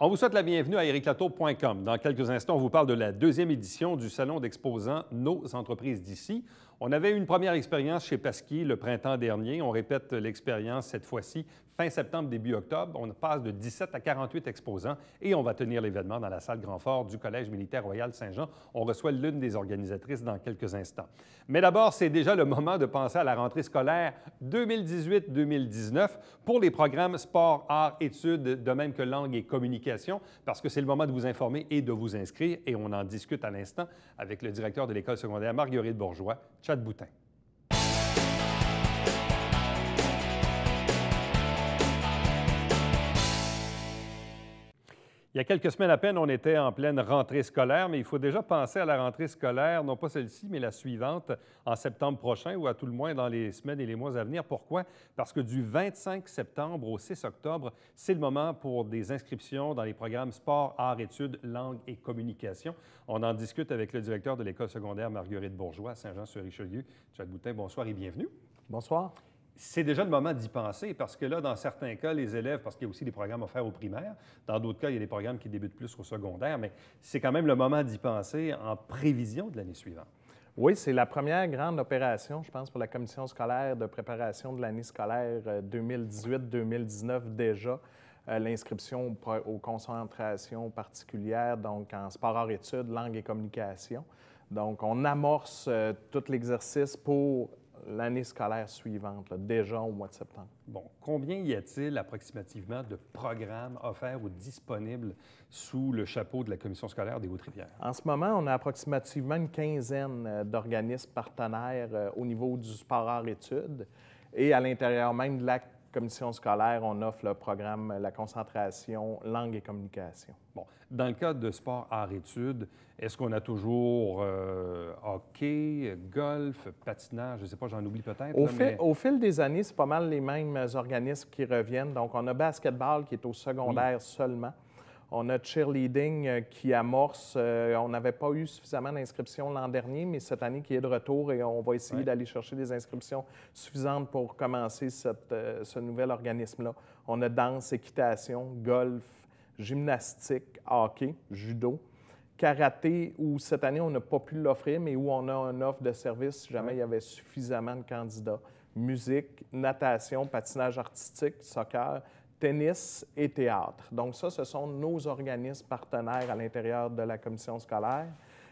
On vous souhaite la bienvenue à ericlatour.com. Dans quelques instants, on vous parle de la deuxième édition du Salon d'exposants Nos entreprises d'ici. On avait une première expérience chez Pasquier le printemps dernier. On répète l'expérience cette fois-ci, fin septembre, début octobre. On passe de 17 à 48 exposants et on va tenir l'événement dans la salle Grand-Fort du Collège militaire Royal Saint-Jean. On reçoit l'une des organisatrices dans quelques instants. Mais d'abord, c'est déjà le moment de penser à la rentrée scolaire 2018-2019 pour les programmes sport, arts, études, de même que langue et communication, parce que c'est le moment de vous informer et de vous inscrire. Et on en discute à l'instant avec le directeur de l'école secondaire Marguerite Bourgeois, Chad Boutin. Il y a quelques semaines à peine, on était en pleine rentrée scolaire, mais il faut déjà penser à la rentrée scolaire, non pas celle-ci, mais la suivante, en septembre prochain, ou à tout le moins dans les semaines et les mois à venir. Pourquoi? Parce que du 25 septembre au 6 octobre, c'est le moment pour des inscriptions dans les programmes sport, arts, études, langue et communication. On en discute avec le directeur de l'école secondaire Marguerite Bourgeois à Saint-Jean-sur-Richelieu. Chad Boutin, bonsoir et bienvenue. Bonsoir. C'est déjà le moment d'y penser parce que là, dans certains cas, les élèves, parce qu'il y a aussi des programmes offerts au primaire, dans d'autres cas, il y a des programmes qui débutent plus au secondaire, mais c'est quand même le moment d'y penser en prévision de l'année suivante. Oui, c'est la première grande opération, je pense, pour la commission scolaire de préparation de l'année scolaire 2018-2019 déjà. L'inscription aux concentrations particulières, donc en sport, arts, études, langue et communication. Donc, on amorce tout l'exercice pour l'année scolaire suivante, là, déjà au mois de septembre. Bon, combien y a-t-il approximativement de programmes offerts ou disponibles sous le chapeau de la commission scolaire des Hautes-Rivières? En ce moment, on a approximativement une quinzaine d'organismes partenaires au niveau du sport, arts, études. Et à l'intérieur même de la commission scolaire, on offre le programme, la concentration langue et communication. Bon, dans le cadre de sport, arts, études, est-ce qu'on a toujours hockey, golf, patinage? Je ne sais pas, j'en oublie peut-être. Au fil des années, c'est pas mal les mêmes organismes qui reviennent. Donc, on a basketball qui est au secondaire seulement. On a cheerleading qui amorce. On n'avait pas eu suffisamment d'inscriptions l'an dernier, mais cette année qui est de retour et on va essayer d'aller chercher des inscriptions suffisantes pour commencer ce nouvel organisme-là. On a danse, équitation, golf, gymnastique, hockey, judo, karaté, où cette année, on n'a pas pu l'offrir, mais où on a une offre de service si jamais il y avait suffisamment de candidats. Musique, natation, patinage artistique, soccer, tennis et théâtre. Donc ça, ce sont nos organismes partenaires à l'intérieur de la commission scolaire.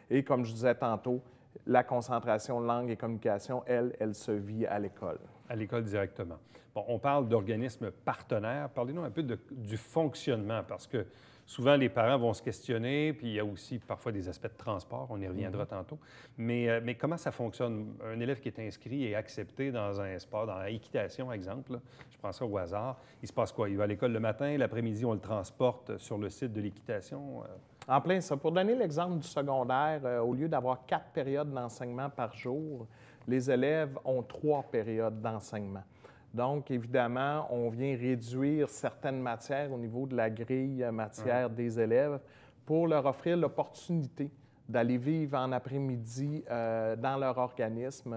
Et comme je disais tantôt, la concentration langue et communication, elle se vit à l'école. À l'école directement. Bon, on parle d'organismes partenaires. Parlez-nous un peu du fonctionnement, parce que souvent, les parents vont se questionner, puis il y a aussi parfois des aspects de transport, on y reviendra tantôt. Mais comment ça fonctionne? Un élève qui est inscrit et accepté dans un sport, dans l'équitation, exemple, là, je prends ça au hasard, il se passe quoi? Il va à l'école le matin, l'après-midi, on le transporte sur le site de l'équitation? En plein ça. Pour donner l'exemple du secondaire, au lieu d'avoir 4 périodes d'enseignement par jour, les élèves ont 3 périodes d'enseignement. Donc, évidemment, on vient réduire certaines matières au niveau de la grille matière des élèves pour leur offrir l'opportunité d'aller vivre en après-midi dans leur organisme,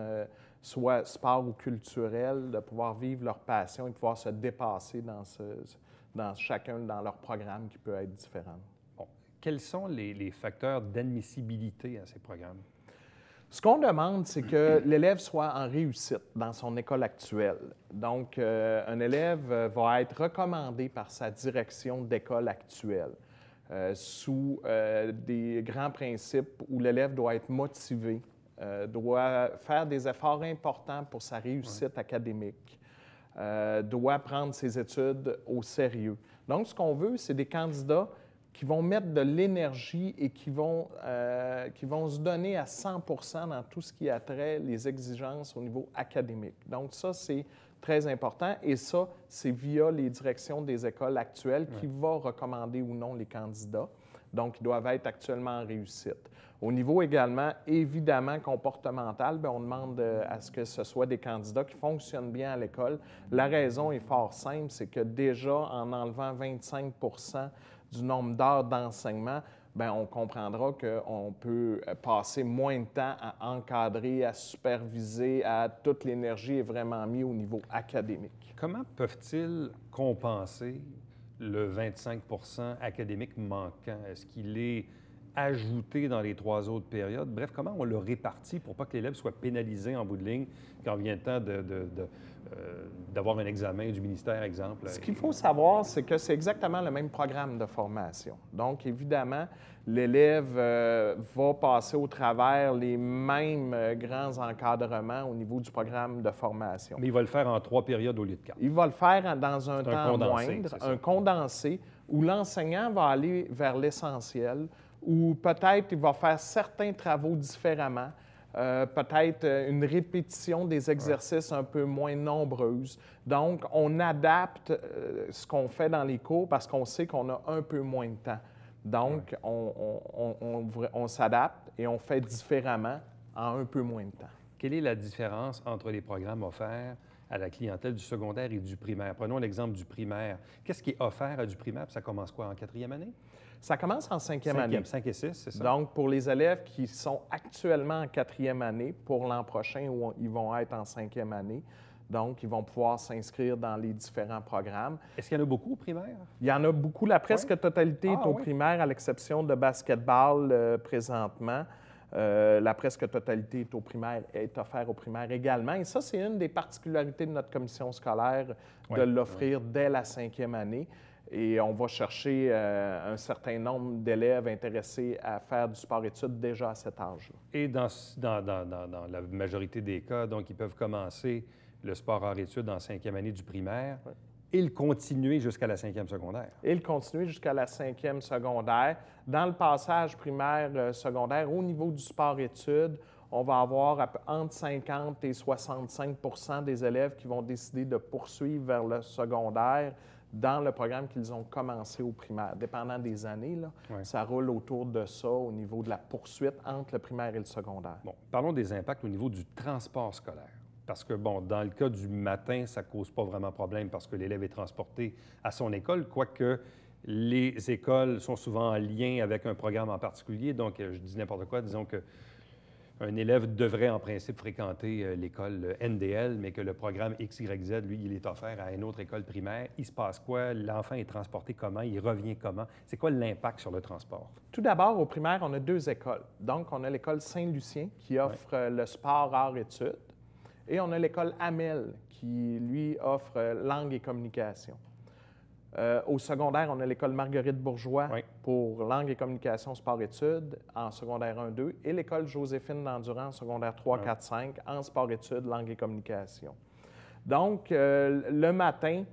soit sport ou culturel, de pouvoir vivre leur passion et de pouvoir se dépasser dans chacun dans leur programme qui peut être différent. Bon. Quels sont les facteurs d'admissibilité à ces programmes? Ce qu'on demande, c'est que l'élève soit en réussite dans son école actuelle. Donc, un élève va être recommandé par sa direction d'école actuelle sous des grands principes où l'élève doit être motivé, doit faire des efforts importants pour sa réussite académique, doit prendre ses études au sérieux. Donc, ce qu'on veut, c'est des candidats qui vont mettre de l'énergie et qui vont se donner à 100 % dans tout ce qui a trait les exigences au niveau académique. Donc ça, c'est très important et ça, c'est via les directions des écoles actuelles qui vont recommander ou non les candidats. Donc, ils doivent être actuellement en réussite. Au niveau également, évidemment, comportemental, bien, on demande à ce que ce soit des candidats qui fonctionnent bien à l'école. La raison est fort simple, c'est que déjà, en enlevant 25 % du nombre d'heures d'enseignement, bien, on comprendra qu'on peut passer moins de temps à encadrer, à superviser, toute l'énergie est vraiment mise au niveau académique. Comment peuvent-ils compenser le 25 académique manquant? Est-ce qu'il est ajouté dans les 3 autres périodes? Bref, comment on le répartit pour pas que l'élève soit pénalisé en bout de ligne quand vient le temps d'avoir un examen du ministère, exemple? Ce qu'il faut savoir, c'est que c'est exactement le même programme de formation. Donc, évidemment, l'élève va passer au travers les mêmes grands encadrements au niveau du programme de formation. Mais il va le faire en 3 périodes au lieu de 4. Il va le faire dans un temps condensé, moindre, c'est ça. un condensé, où l'enseignant va aller vers l'essentiel, où peut-être il va faire certains travaux différemment, peut-être une répétition des exercices un peu moins nombreuse. Donc, on adapte ce qu'on fait dans les cours parce qu'on sait qu'on a un peu moins de temps. Donc, on s'adapte et on fait différemment en un peu moins de temps. Quelle est la différence entre les programmes offerts à la clientèle du secondaire et du primaire? Prenons l'exemple du primaire. Qu'est-ce qui est offert à du primaire? Puis ça commence quoi, en 4e année? Ça commence en 5e année. 5 et 6, c'est ça? Donc, pour les élèves qui sont actuellement en 4e année, pour l'an prochain, où ils vont être en 5e année, donc, ils vont pouvoir s'inscrire dans les différents programmes. Est-ce qu'il y en a beaucoup au primaire? Il y en a beaucoup. La presque totalité est au oui. primaire, à l'exception de basketball présentement. La presque totalité est au primaire, est offerte au primaire également. Et ça, c'est une des particularités de notre commission scolaire, de l'offrir dès la 5e année. Et on va chercher un certain nombre d'élèves intéressés à faire du sport-études déjà à cet âge-là. Et dans la majorité des cas, donc, ils peuvent commencer le sport hors-études en 5e année du primaire et le continuer jusqu'à la 5e secondaire. Et le continuer jusqu'à la 5e secondaire. Dans le passage primaire-secondaire, au niveau du sport-études, on va avoir entre 50 et 65 des élèves qui vont décider de poursuivre vers le secondaire dans le programme qu'ils ont commencé au primaire. Dépendant des années, là, ça roule autour de ça au niveau de la poursuite entre le primaire et le secondaire. Bon, parlons des impacts au niveau du transport scolaire. Parce que, bon, dans le cas du matin, ça ne cause pas vraiment problème parce que l'élève est transporté à son école, quoique les écoles sont souvent en lien avec un programme en particulier. Donc, je dis n'importe quoi, disons que un élève devrait en principe fréquenter l'école NDL, mais que le programme XYZ, lui, il est offert à une autre école primaire. Il se passe quoi? L'enfant est transporté comment? Il revient comment? C'est quoi l'impact sur le transport? Tout d'abord, au primaire, on a 2 écoles. Donc, on a l'école Saint-Lucien qui offre le sport arts-études et on a l'école Hamel qui, lui, offre langue et communication. Au secondaire, on a l'école Marguerite-Bourgeois pour langue et communication, sport-études en secondaire 1-2 et l'école Joséphine d'Endurant en secondaire 3-4-5 en sport-études, langue et communication. Donc, le matin,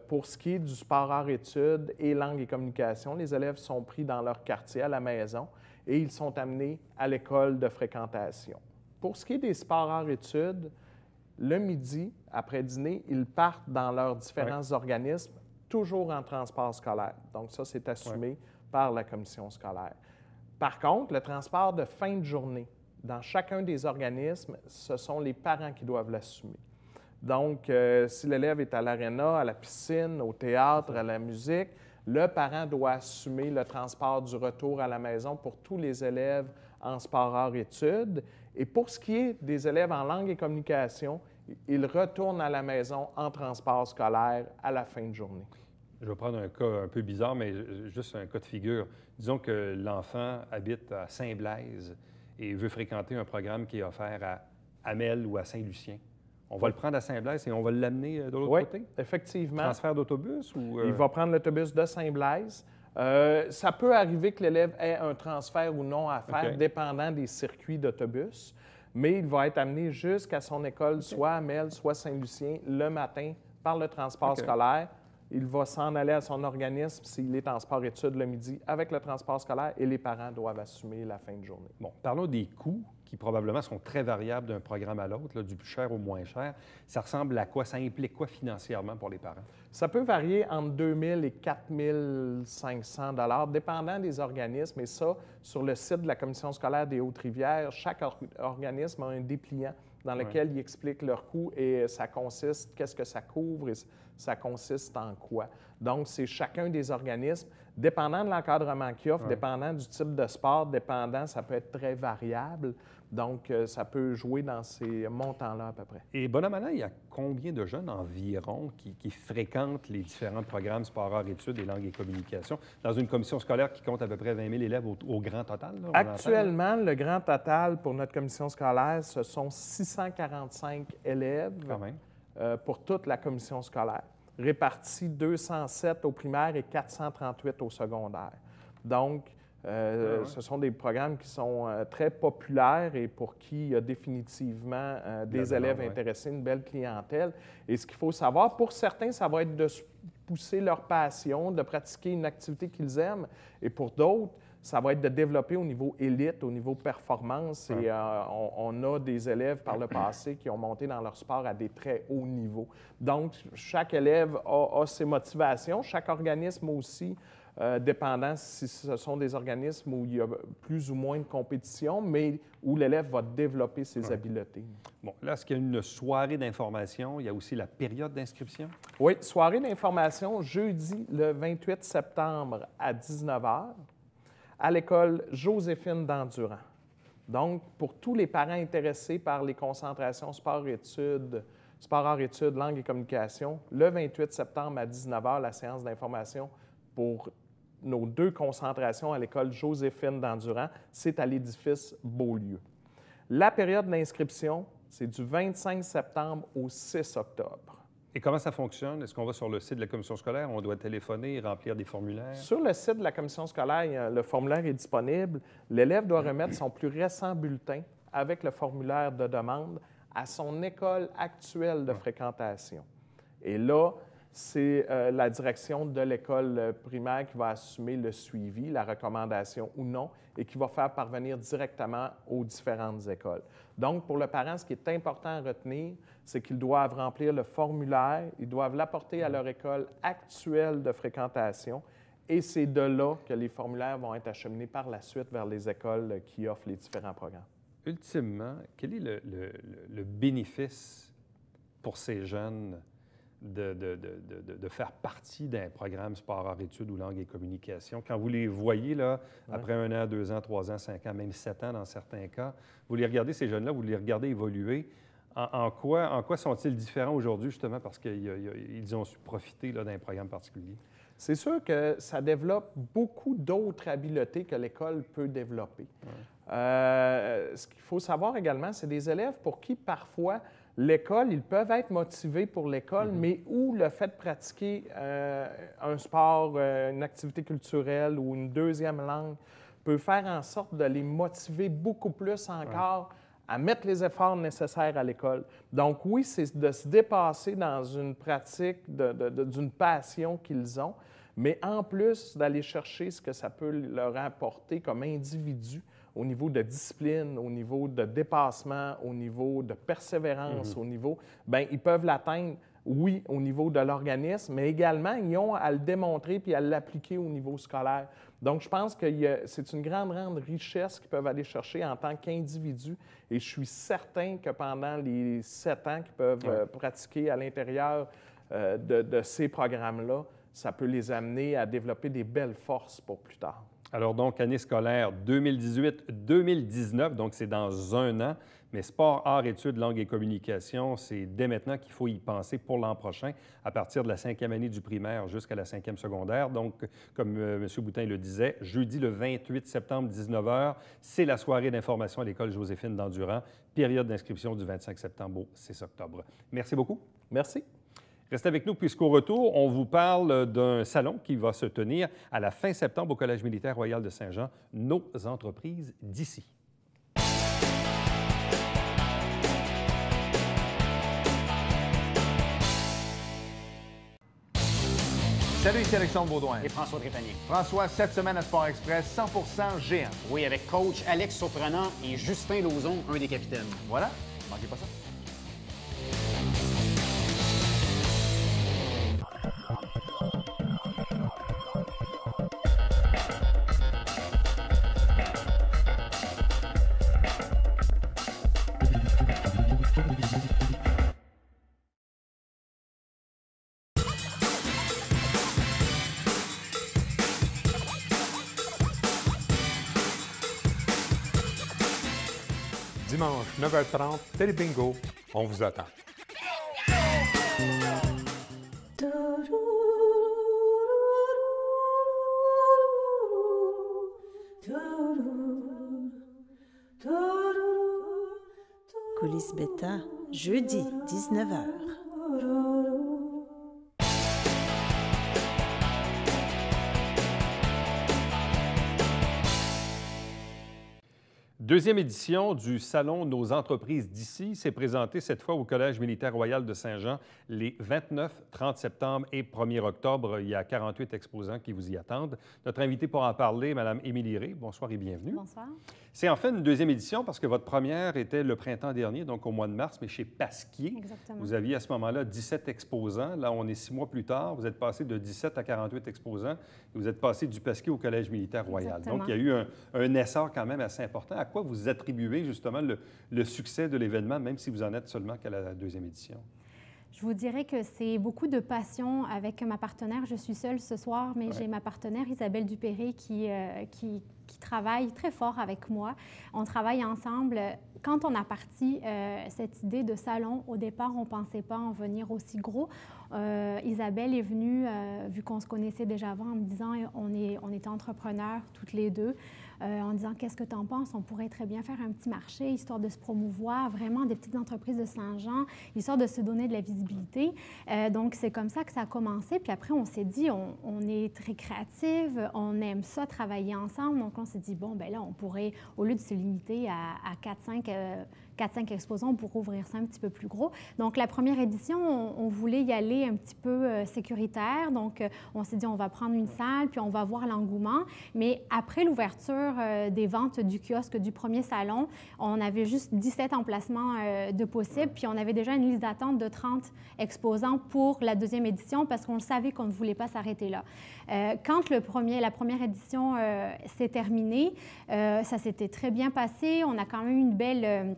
pour ce qui est du sport arts-études et langue et communication, les élèves sont pris dans leur quartier à la maison et ils sont amenés à l'école de fréquentation. Pour ce qui est des sports arts-études, le midi, après dîner, ils partent dans leurs différents organismes toujours en transport scolaire. Donc, ça, c'est assumé par la commission scolaire. Par contre, le transport de fin de journée, dans chacun des organismes, ce sont les parents qui doivent l'assumer. Donc, si l'élève est à l'aréna, à la piscine, au théâtre, à la musique, le parent doit assumer le transport du retour à la maison pour tous les élèves en sport arts-études. Et pour ce qui est des élèves en langue et communication, ils retournent à la maison en transport scolaire à la fin de journée. Je vais prendre un cas un peu bizarre, mais juste un cas de figure. Disons que l'enfant habite à Saint-Blaise et veut fréquenter un programme qui est offert à Hamel ou à Saint-Lucien. On va le prendre à Saint-Blaise et on va l'amener de l'autre côté? Oui, effectivement. Transfert d'autobus ou... Il va prendre l'autobus de Saint-Blaise. Ça peut arriver que l'élève ait un transfert ou non à faire, dépendant des circuits d'autobus, mais il va être amené jusqu'à son école, soit à Hamel, soit Saint-Lucien, le matin, par le transport scolaire. Il va s'en aller à son organisme s'il est en sport-études le midi avec le transport scolaire et les parents doivent assumer la fin de journée. Bon, parlons des coûts qui probablement sont très variables d'un programme à l'autre, du plus cher au moins cher. Ça ressemble à quoi? Ça implique quoi financièrement pour les parents? Ça peut varier entre 2 000 et 4 500 $, dépendant des organismes. Et ça, sur le site de la Commission scolaire des Hautes-Rivières, chaque organisme a un dépliant dans lequel il explique leurs coûts et ça consiste, qu'est-ce que ça couvre et ça consiste en quoi. Donc, c'est chacun des organismes. Dépendant de l'encadrement qu'il offre, dépendant du type de sport, ça peut être très variable. Donc, ça peut jouer dans ces montants-là à peu près. Et bonhomme, il y a combien de jeunes environ qui fréquentent les différents programmes sport, arts, études et langues et communications dans une commission scolaire qui compte à peu près 20 000 élèves au grand total? Là, actuellement, le grand total pour notre commission scolaire, ce sont 645 élèves pour toute la commission scolaire, répartis 207 au primaire et 438 au secondaire. Donc, ce sont des programmes qui sont très populaires et pour qui il y a définitivement des élèves intéressés, une belle clientèle. Et ce qu'il faut savoir, pour certains, ça va être de pousser leur passion, de pratiquer une activité qu'ils aiment. Et pour d'autres, ça va être de développer au niveau élite, au niveau performance. Et on a des élèves par le passé qui ont monté dans leur sport à des très hauts niveaux. Donc, chaque élève a ses motivations, chaque organisme aussi, dépendant si ce sont des organismes où il y a plus ou moins de compétition, mais où l'élève va développer ses habiletés. Bon, là, est-ce qu'il y a une soirée d'information? Il y a aussi la période d'inscription? Oui, soirée d'information, jeudi le 28 septembre à 19 h à l'école Joséphine d'Endurant. Donc, pour tous les parents intéressés par les concentrations sport-études, sport-arts-études, langue et communication, le 28 septembre à 19 h, la séance d'information pour nos 2 concentrations à l'école Joséphine d'Endurant, c'est à l'édifice Beaulieu. La période d'inscription, c'est du 25 septembre au 6 octobre. Et comment ça fonctionne? Est-ce qu'on va sur le site de la commission scolaire? On doit téléphoner, remplir des formulaires? Sur le site de la commission scolaire, le formulaire est disponible. L'élève doit remettre son plus récent bulletin avec le formulaire de demande à son école actuelle de fréquentation. Et là, c'est la direction de l'école primaire qui va assumer le suivi, la recommandation ou non, et qui va faire parvenir directement aux différentes écoles. Donc, pour le parent, ce qui est important à retenir, c'est qu'ils doivent remplir le formulaire, ils doivent l'apporter à leur école actuelle de fréquentation, et c'est de là que les formulaires vont être acheminés par la suite vers les écoles qui offrent les différents programmes. Ultimement, quel est le bénéfice pour ces jeunes de faire partie d'un programme sport, arts, études ou langue et communication? Quand vous les voyez, là, après 1 an, 2 ans, 3 ans, 5 ans, même 7 ans dans certains cas, vous les regardez, ces jeunes-là, vous les regardez évoluer. En quoi sont-ils différents aujourd'hui, justement, parce qu'ils ont su profiter là, d'un programme particulier? C'est sûr que ça développe beaucoup d'autres habiletés que l'école peut développer. Ce qu'il faut savoir également, c'est des élèves pour qui, parfois, l'école, ils peuvent être motivés pour l'école, mais où le fait de pratiquer un sport, une activité culturelle ou une deuxième langue peut faire en sorte de les motiver beaucoup plus encore à mettre les efforts nécessaires à l'école. Donc oui, c'est de se dépasser dans une pratique d'une passion qu'ils ont, mais en plus d'aller chercher ce que ça peut leur apporter comme individu au niveau de discipline, au niveau de dépassement, au niveau de persévérance, au niveau, bien, ils peuvent l'atteindre, oui, au niveau de l'organisme, mais également, ils ont à le démontrer puis à l'appliquer au niveau scolaire. Donc, je pense que c'est une grande richesse qu'ils peuvent aller chercher en tant qu'individu. Et je suis certain que pendant les 7 ans qu'ils peuvent pratiquer à l'intérieur de ces programmes-là, ça peut les amener à développer des belles forces pour plus tard. Alors donc, année scolaire 2018-2019, donc c'est dans 1 an, mais sport, arts, études, langue et communication, c'est dès maintenant qu'il faut y penser pour l'an prochain, à partir de la 5e année du primaire jusqu'à la 5e secondaire. Donc, comme M. Boutin le disait, jeudi le 28 septembre, 19 h, c'est la soirée d'information à l'école Joséphine d'Endurant, période d'inscription du 25 septembre au 6 octobre. Merci beaucoup. Merci. Restez avec nous puisqu'au retour, on vous parle d'un salon qui va se tenir à la fin septembre au Collège militaire royal de Saint-Jean, Nos entreprises d'ici. Salut, ici Alexandre Baudouin. Et François Trépanier. François, cette semaine à Sport Express, 100% géant. Oui, avec coach Alex Surprenant et Justin Lauzon, un des capitaines. Voilà, manquez pas ça. dimanche 9h30, Télébingo. On vous attend. Coulisses Bêta, jeudi, 19h. Deuxième édition du Salon Nos entreprises d'ici s'est présentée cette fois au Collège militaire royal de Saint-Jean les 29, 30 septembre et 1er octobre. Il y a 48 exposants qui vous y attendent. Notre invitée pour en parler, Mme Émilie Ré. Bonsoir et bienvenue. Bonsoir. C'est en fait une deuxième édition parce que votre première était le printemps dernier, donc au mois de mars, mais chez Pasquier. Exactement. Vous aviez à ce moment-là 17 exposants. Là, on est 6 mois plus tard. Vous êtes passé de 17 à 48 exposants et vous êtes passé du Pasquier au Collège militaire royal. Exactement. Donc, il y a eu un essor quand même assez important. À quoi vous attribuez justement le succès de l'événement, même si vous en êtes seulement qu'à la deuxième édition? Je vous dirais que c'est beaucoup de passion avec ma partenaire. Je suis seule ce soir, mais j'ai ma partenaire Isabelle Dupéré qui travaille très fort avec moi. On travaille ensemble. Quand on a parti cette idée de salon, au départ, on ne pensait pas en venir aussi gros. Isabelle est venue, vu qu'on se connaissait déjà avant, en me disant on était entrepreneurs toutes les deux, en disant qu'est-ce que tu en penses? On pourrait très bien faire un petit marché, histoire de se promouvoir, vraiment des petites entreprises de Saint-Jean, histoire de se donner de la visibilité. Donc, c'est comme ça que ça a commencé. Puis après, on s'est dit, on est très créative, on aime ça, travailler ensemble. Donc, on s'est dit, bon, ben là, on pourrait, au lieu de se limiter à 4-5 exposants, on pourrait ouvrir ça un petit peu plus gros. Donc, la première édition, on voulait y aller un petit peu sécuritaire. Donc, on s'est dit, on va prendre une salle, puis on va voir l'engouement. Mais après l'ouverture des ventes du kiosque du premier salon, on avait juste 17 emplacements de possibles, puis on avait déjà une liste d'attente de 30 exposants pour la deuxième édition parce qu'on le savait qu'on ne voulait pas s'arrêter là. Quand la première édition s'est terminée, ça s'était très bien passé. On a quand même eu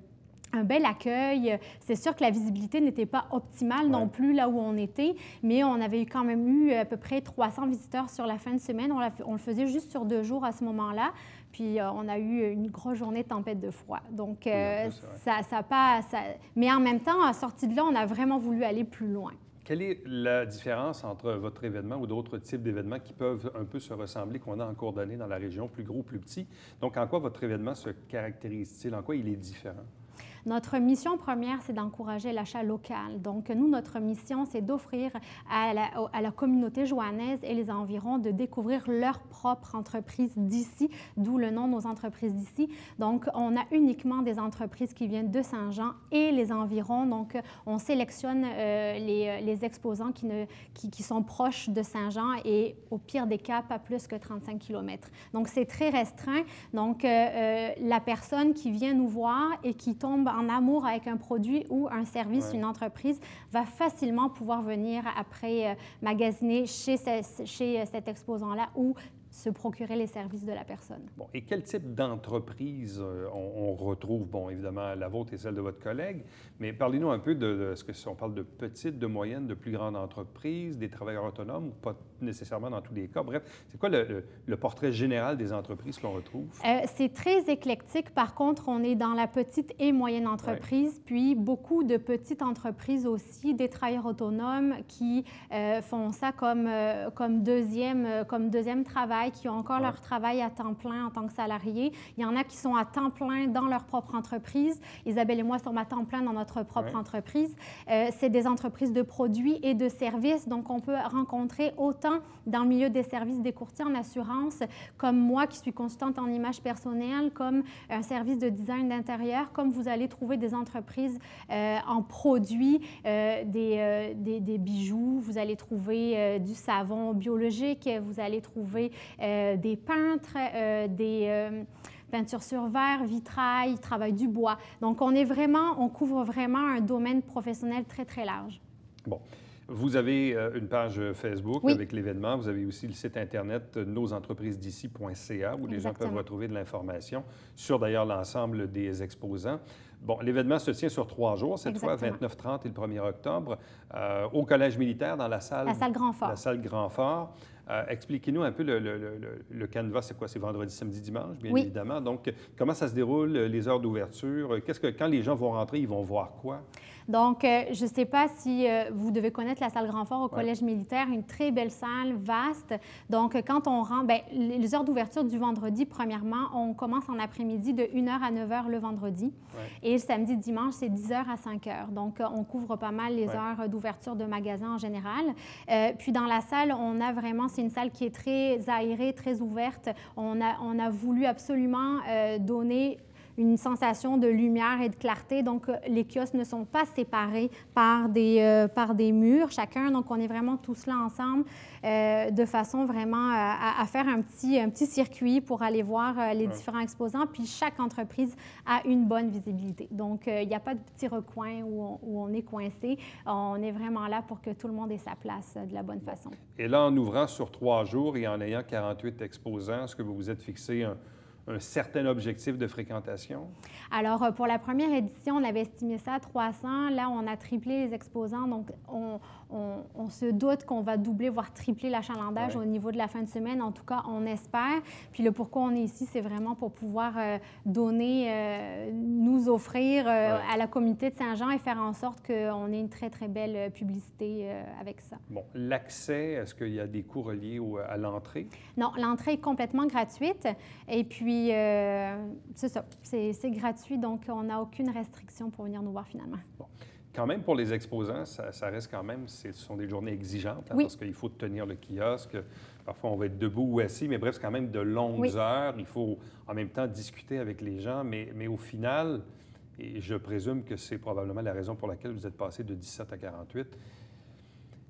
un bel accueil. C'est sûr que la visibilité n'était pas optimale non plus là où on était, mais on avait quand même eu à peu près 300 visiteurs sur la fin de semaine. On le faisait juste sur 2 jours à ce moment-là. Puis on a eu une grosse journée de tempête de froid. Donc, mais en même temps, à sortie de là, on a vraiment voulu aller plus loin. Quelle est la différence entre votre événement ou d'autres types d'événements qui peuvent un peu se ressembler, qu'on a en cours d'année dans la région, plus gros, plus petit? Donc, en quoi votre événement se caractérise-t-il? En quoi il est différent? Notre mission première, c'est d'encourager l'achat local. Donc, nous, notre mission, c'est d'offrir à la communauté joannaise et les environs de découvrir leur propre entreprise d'ici, d'où le nom Nos entreprises d'ici. Donc, on a uniquement des entreprises qui viennent de Saint-Jean et les environs. Donc, on sélectionne les exposants qui sont proches de Saint-Jean et, au pire des cas, pas plus que 35 km. Donc, c'est très restreint. Donc, la personne qui vient nous voir et qui tombe en amour avec un produit ou un service, une entreprise, va facilement pouvoir venir après magasiner chez cet exposant-là ou se procurer les services de la personne. Bon, et quel type d'entreprise on retrouve? Bon, évidemment, la vôtre et celle de votre collègue, mais parlez-nous un peu est-ce que si on parle de petites, de moyennes, de plus grandes entreprises, des travailleurs autonomes, ou pas nécessairement dans tous les cas? Bref, c'est quoi le portrait général des entreprises qu'on retrouve? C'est très éclectique. Par contre, on est dans la petite et moyenne entreprise, puis beaucoup de petites entreprises aussi, des travailleurs autonomes qui font ça comme deuxième travail, qui ont encore leur travail à temps plein en tant que salariés. Il y en a qui sont à temps plein dans leur propre entreprise. Isabelle et moi sommes à temps plein dans notre propre entreprise. C'est des entreprises de produits et de services. Donc, on peut rencontrer autant dans le milieu des services des courtiers en assurance, comme moi qui suis consultante en image personnelle, comme un service de design d'intérieur, comme vous allez trouver des entreprises en produits, des bijoux, vous allez trouver du savon biologique, vous allez trouver des peintres, des peintures sur verre, vitrail, travail du bois. Donc, on couvre vraiment un domaine professionnel très, très large. Bon. Vous avez une page Facebook avec l'événement. Vous avez aussi le site Internet nosentreprised'ici.ca où les gens peuvent retrouver de l'information sur, d'ailleurs, l'ensemble des exposants. Bon, l'événement se tient sur 3 jours, cette fois, 29, 30 et le 1er octobre, au Collège militaire, dans la salle Grand Fort. La salle Grand Fort. Expliquez-nous un peu le canevas, c'est quoi? C'est vendredi, samedi, dimanche, bien Oui. évidemment. Donc, comment ça se déroule, les heures d'ouverture? Quand les gens vont rentrer, ils vont voir quoi? Donc, je ne sais pas si vous devez connaître la salle Grand-Fort au Collège militaire, une très belle salle, vaste. Donc, quand on rentre, bien, les heures d'ouverture du vendredi, premièrement, on commence en après-midi de 1h à 9h le vendredi. Et le samedi, dimanche, c'est 10h à 5h. Donc, on couvre pas mal les heures d'ouverture de magasins en général. Puis, dans la salle, on a vraiment, c'est une salle qui est très aérée, très ouverte. On a voulu absolument donner une sensation de lumière et de clarté. Donc, les kiosques ne sont pas séparés par des murs chacun. Donc, on est vraiment tous là ensemble de façon vraiment à faire un petit circuit pour aller voir les différents exposants. Puis, chaque entreprise a une bonne visibilité. Donc, il n'y a pas de petit recoin où on est coincé. On est vraiment là pour que tout le monde ait sa place de la bonne façon. Et là, en ouvrant sur 3 jours et en ayant 48 exposants, est-ce que vous vous êtes fixé un certain objectif de fréquentation? Alors, pour la première édition, on avait estimé ça à 300. Là, on a triplé les exposants. Donc, on se doute qu'on va doubler, voire tripler l'achalandage au niveau de la fin de semaine. En tout cas, on espère. Puis le pourquoi on est ici, c'est vraiment pour pouvoir donner, nous offrir à la communauté de Saint-Jean et faire en sorte qu'on ait une très, très belle publicité avec ça. Bon, l'accès, est-ce qu'il y a des coûts reliés à l'entrée? Non, l'entrée est complètement gratuite. Et puis, c'est ça, c'est gratuit, donc on n'a aucune restriction pour venir nous voir finalement. Bon. Quand même, pour les exposants, ça reste quand même, ce sont des journées exigeantes, parce qu'il faut tenir le kiosque. Parfois, on va être debout ou assis, mais bref, c'est quand même de longues heures. Il faut en même temps discuter avec les gens, mais au final, et je présume que c'est probablement la raison pour laquelle vous êtes passé de 17 à 48,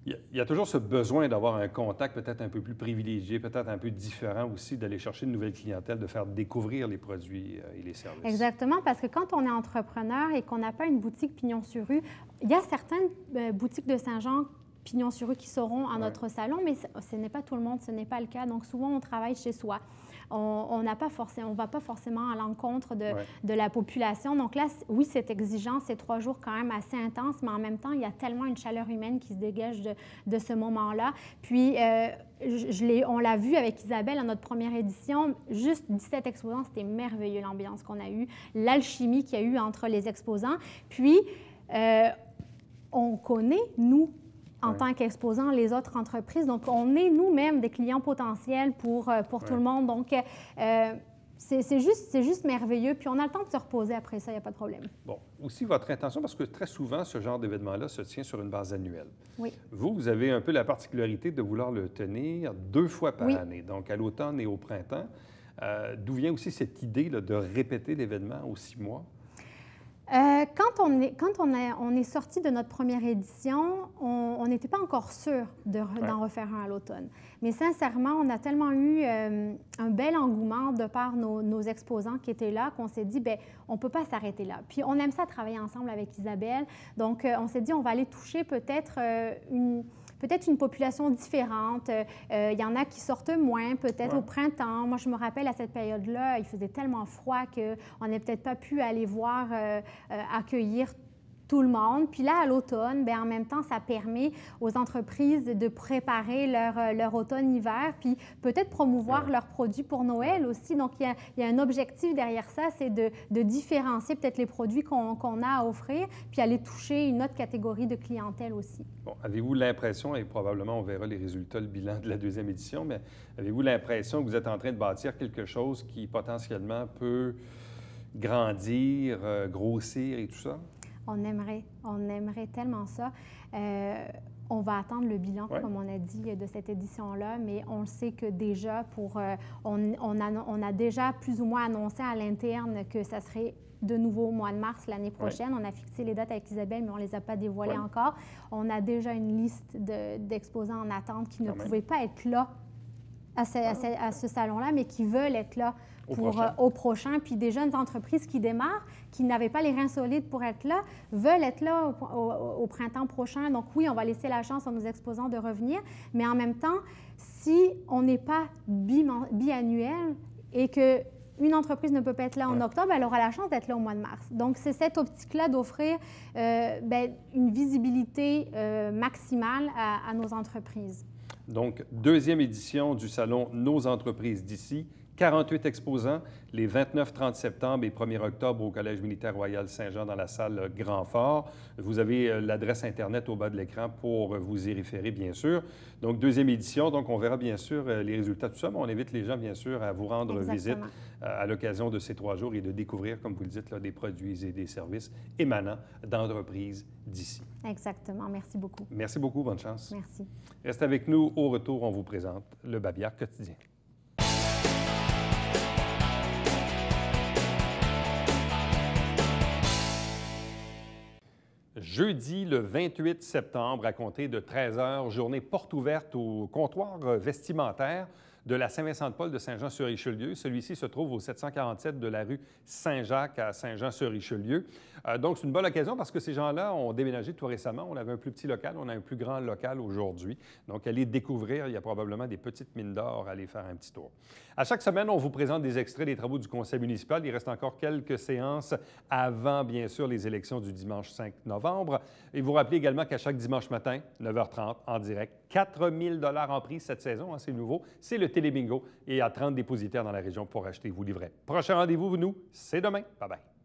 il y a toujours ce besoin d'avoir un contact peut-être un peu plus privilégié, peut-être un peu différent aussi, d'aller chercher une nouvelle clientèle, de faire découvrir les produits et les services. Exactement, parce que quand on est entrepreneur et qu'on n'a pas une boutique pignon sur rue, il y a certaines boutiques de Saint-Jean pignon sur rue qui seront à notre salon, mais ce n'est pas tout le monde, ce n'est pas le cas. Donc, souvent, on travaille chez soi. On ne va pas forcément à l'encontre de la population. Donc là, oui, c'est exigeant, c'est 3 jours quand même assez intenses, mais en même temps, il y a tellement une chaleur humaine qui se dégage de ce moment-là. Puis, on l'a vu avec Isabelle à notre première édition, juste 17 exposants, c'était merveilleux l'ambiance qu'on a eue, l'alchimie qu'il y a eu entre les exposants. Puis, on connaît, nous, en tant qu'exposants, les autres entreprises. Donc, on est nous-mêmes des clients potentiels pour tout le monde. Donc, c'est juste merveilleux. Puis, on a le temps de se reposer après ça, il n'y a pas de problème. Bon, aussi votre intention, parce que très souvent, ce genre d'événement-là se tient sur une base annuelle. Oui. Vous avez un peu la particularité de vouloir le tenir 2 fois par année, donc à l'automne et au printemps. D'où vient aussi cette idée là, de répéter l'événement aux 6 mois? Quand on est sorti de notre première édition, on n'était pas encore sûr d'en refaire un à l'automne. Mais sincèrement, on a tellement eu un bel engouement de par nos exposants qui étaient là qu'on s'est dit, bien, on ne peut pas s'arrêter là. Puis on aime ça travailler ensemble avec Isabelle. Donc, on s'est dit, on va aller toucher peut-être une population différente. Il y en a qui sortent moins, peut-être au printemps. Moi, je me rappelle, à cette période-là, il faisait tellement froid qu'on n'a peut-être pas pu aller voir, accueillir tout le monde. Puis là, à l'automne, bien, en même temps, ça permet aux entreprises de préparer leur automne-hiver, puis peut-être promouvoir leurs produits pour Noël aussi. Donc, il y a un objectif derrière ça, c'est de différencier peut-être les produits qu'on a à offrir, puis aller toucher une autre catégorie de clientèle aussi. Bon, avez-vous l'impression, et probablement on verra les résultats, le bilan de la 2e édition, mais avez-vous l'impression que vous êtes en train de bâtir quelque chose qui potentiellement peut grandir, grossir et tout ça? On aimerait tellement ça. On va attendre le bilan, comme on a dit, de cette édition-là, mais on le sait que déjà, on a déjà plus ou moins annoncé à l'interne que ça serait de nouveau au mois de mars l'année prochaine. On a fixé les dates avec Isabelle, mais on ne les a pas dévoilées encore. On a déjà une liste d'exposants en attente qui ne pouvaient pas être là à ce salon-là, mais qui veulent être là au prochain. Puis des jeunes entreprises qui démarrent, qui n'avaient pas les reins solides pour être là, veulent être là au printemps prochain. Donc oui, on va laisser la chance à nos exposants de revenir, mais en même temps, si on n'est pas biannuel et que une entreprise ne peut pas être là en octobre, elle aura la chance d'être là au mois de mars. Donc, c'est cette optique-là d'offrir une visibilité maximale à nos entreprises. Donc, deuxième édition du salon Nos entreprises d'ici. 48 exposants les 29-30 septembre et 1er octobre au Collège militaire Royal Saint-Jean dans la salle Grand Fort. Vous avez l'adresse Internet au bas de l'écran pour vous y référer, bien sûr. Donc, deuxième édition. Donc, on verra bien sûr les résultats de tout ça, mais on invite les gens, bien sûr, à vous rendre visite à l'occasion de ces 3 jours et de découvrir, comme vous le dites, là, des produits et des services émanant d'entreprises d'ici. Exactement. Merci beaucoup. Merci beaucoup. Bonne chance. Merci. Reste avec nous. Au retour, on vous présente le Babillard quotidien. Jeudi, le 28 septembre, à compter de 13 h, journée porte ouverte au comptoir vestimentaire de la Saint-Vincent-de-Paul de Saint-Jean-sur-Richelieu. Celui-ci se trouve au 747 de la rue Saint-Jacques à Saint-Jean-sur-Richelieu. Donc, c'est une bonne occasion parce que ces gens-là ont déménagé tout récemment. On avait un plus petit local, on a un plus grand local aujourd'hui. Donc, allez découvrir, il y a probablement des petites mines d'or, allez faire un petit tour. À chaque semaine, on vous présente des extraits des travaux du conseil municipal. Il reste encore quelques séances avant, bien sûr, les élections du dimanche 5 novembre. Et vous rappelez également qu'à chaque dimanche matin, 9h30, en direct, 4 000 $ en prix cette saison, hein, c'est nouveau, c'est le Télébingo et il y a 30 dépositaires dans la région pour acheter vos livrets. Prochain rendez-vous, nous, c'est demain. Bye-bye.